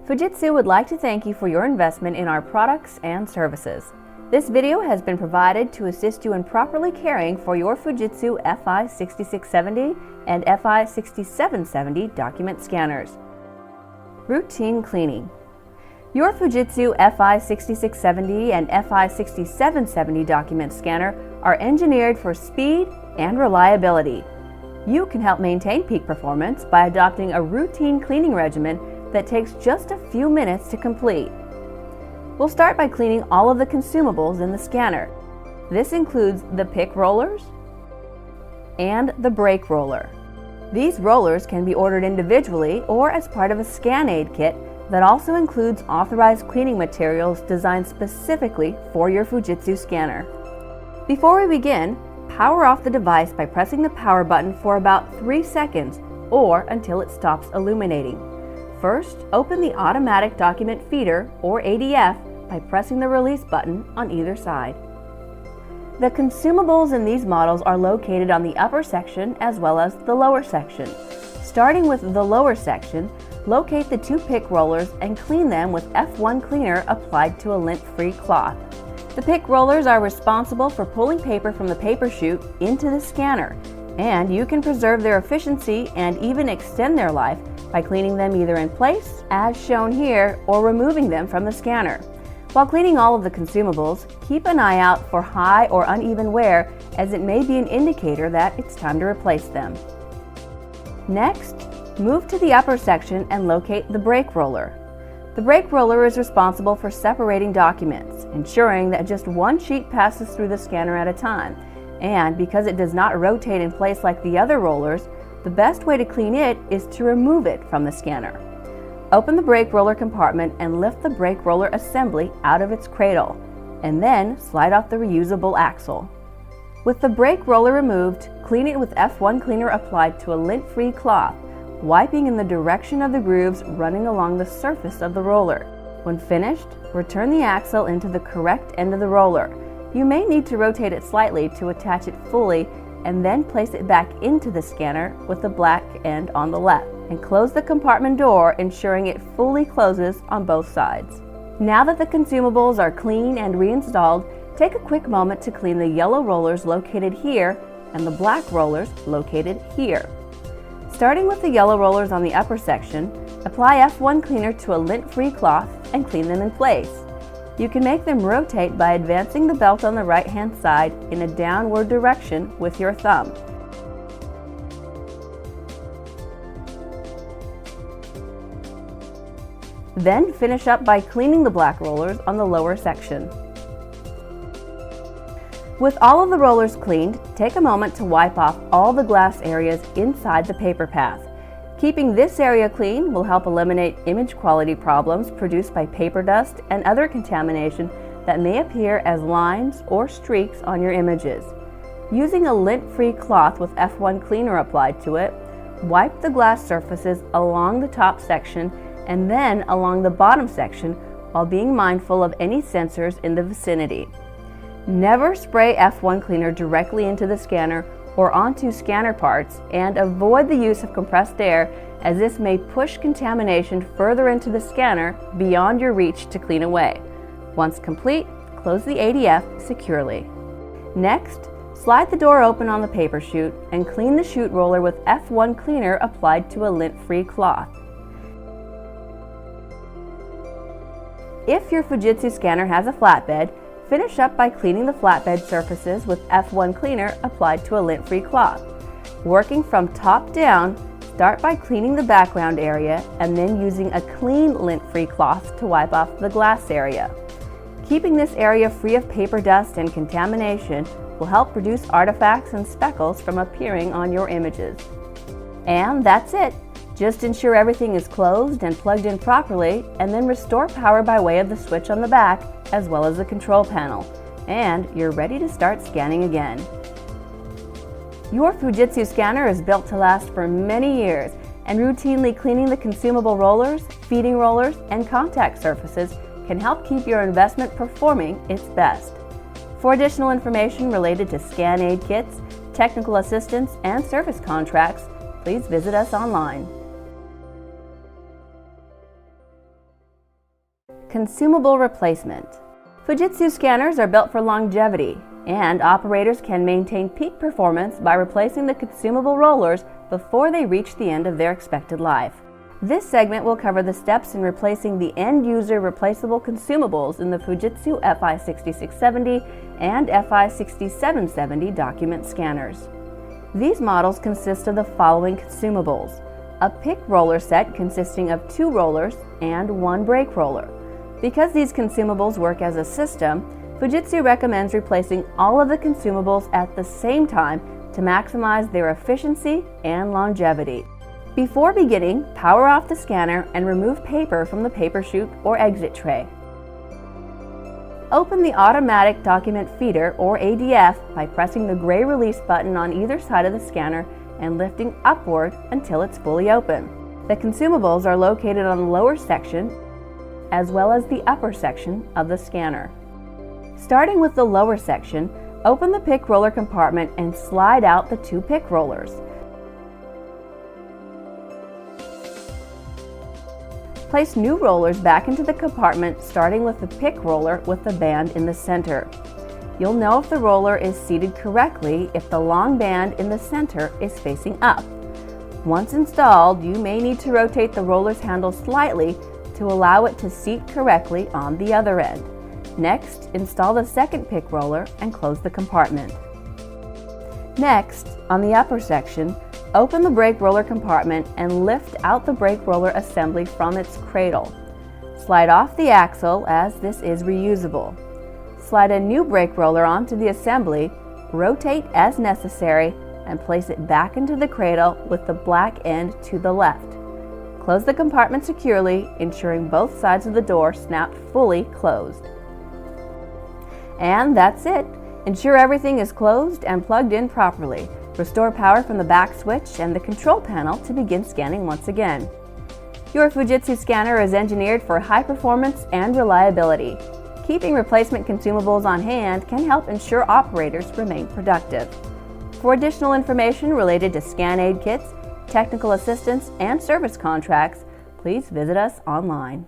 Fujitsu would like to thank you for your investment in our products and services. This video has been provided to assist you in properly caring for your Fujitsu FI6670 and FI6770 document scanners. Routine cleaning. Your Fujitsu FI6670 and FI6770 document scanner are engineered for speed and reliability. You can help maintain peak performance by adopting a routine cleaning regimen that takes just a few minutes to complete. We'll start by cleaning all of the consumables in the scanner. This includes the pick rollers and the brake roller. These rollers can be ordered individually or as part of a scan aid kit that also includes authorized cleaning materials designed specifically for your Fujitsu scanner. Before we begin, power off the device by pressing the power button for about 3 seconds or until it stops illuminating. First, open the automatic document feeder or ADF by pressing the release button on either side. The consumables in these models are located on the upper section as well as the lower section. Starting with the lower section, locate the 2 pick rollers and clean them with F1 cleaner applied to a lint-free cloth. The pick rollers are responsible for pulling paper from the paper chute into the scanner, and you can preserve their efficiency and even extend their life by cleaning them either in place, as shown here, or removing them from the scanner. While cleaning all of the consumables, keep an eye out for high or uneven wear, as it may be an indicator that it's time to replace them. Next, move to the upper section and locate the brake roller. The brake roller is responsible for separating documents, ensuring that just one sheet passes through the scanner at a time. And because it does not rotate in place like the other rollers, the best way to clean it is to remove it from the scanner. Open the brake roller compartment and lift the brake roller assembly out of its cradle, and then slide off the reusable axle. With the brake roller removed, clean it with F1 cleaner applied to a lint-free cloth, wiping in the direction of the grooves running along the surface of the roller. When finished, return the axle into the correct end of the roller. You may need to rotate it slightly to attach it fully and then place it back into the scanner with the black end on the left, and close the compartment door, ensuring it fully closes on both sides. Now that the consumables are clean and reinstalled, take a quick moment to clean the yellow rollers located here and the black rollers located here. Starting with the yellow rollers on the upper section, apply F1 cleaner to a lint-free cloth and clean them in place. You can make them rotate by advancing the belt on the right-hand side in a downward direction with your thumb. Then finish up by cleaning the black rollers on the lower section. With all of the rollers cleaned, take a moment to wipe off all the glass areas inside the paper path. Keeping this area clean will help eliminate image quality problems produced by paper dust and other contamination that may appear as lines or streaks on your images. Using a lint-free cloth with F1 cleaner applied to it, wipe the glass surfaces along the top section and then along the bottom section while being mindful of any sensors in the vicinity. Never spray F1 cleaner directly into the scanner or onto scanner parts, and avoid the use of compressed air, as this may push contamination further into the scanner beyond your reach to clean away. Once complete, close the ADF securely. Next, slide the door open on the paper chute and clean the chute roller with F1 cleaner applied to a lint-free cloth. If your Fujitsu scanner has a flatbed, finish up by cleaning the flatbed surfaces with F1 cleaner applied to a lint-free cloth. Working from top down, start by cleaning the background area and then using a clean lint-free cloth to wipe off the glass area. Keeping this area free of paper dust and contamination will help reduce artifacts and speckles from appearing on your images. And that's it. Just ensure everything is closed and plugged in properly, and then restore power by way of the switch on the back as well as the control panel, and you're ready to start scanning again. Your Fujitsu scanner is built to last for many years, and routinely cleaning the consumable rollers, feeding rollers, and contact surfaces can help keep your investment performing its best. For additional information related to scan aid kits, technical assistance, and service contracts, please visit us online. Consumable replacement. Fujitsu scanners are built for longevity, and operators can maintain peak performance by replacing the consumable rollers before they reach the end of their expected life. This segment will cover the steps in replacing the end-user replaceable consumables in the Fujitsu FI6670 and FI6770 document scanners. These models consist of the following consumables: a pick roller set consisting of 2 rollers and 1 brake roller. Because these consumables work as a system, Fujitsu recommends replacing all of the consumables at the same time to maximize their efficiency and longevity. Before beginning, power off the scanner and remove paper from the paper chute or exit tray. Open the automatic document feeder or ADF by pressing the gray release button on either side of the scanner and lifting upward until it's fully open. The consumables are located on the lower section as well as the upper section of the scanner. Starting with the lower section, open the pick roller compartment and slide out the 2 pick rollers. Place new rollers back into the compartment, starting with the pick roller with the band in the center. You'll know if the roller is seated correctly if the long band in the center is facing up. Once installed, you may need to rotate the roller's handle slightly to allow it to seat correctly on the other end. Next, install the second pick roller and close the compartment. Next, on the upper section, open the brake roller compartment and lift out the brake roller assembly from its cradle. Slide off the axle as this is reusable. Slide a new brake roller onto the assembly, rotate as necessary, and place it back into the cradle with the black end to the left. Close the compartment securely, ensuring both sides of the door snap fully closed. And that's it. Ensure everything is closed and plugged in properly. Restore power from the back switch and the control panel to begin scanning once again. Your Fujitsu scanner is engineered for high performance and reliability. Keeping replacement consumables on hand can help ensure operators remain productive. For additional information related to scan aid kits, technical assistance, and service contracts, please visit us online.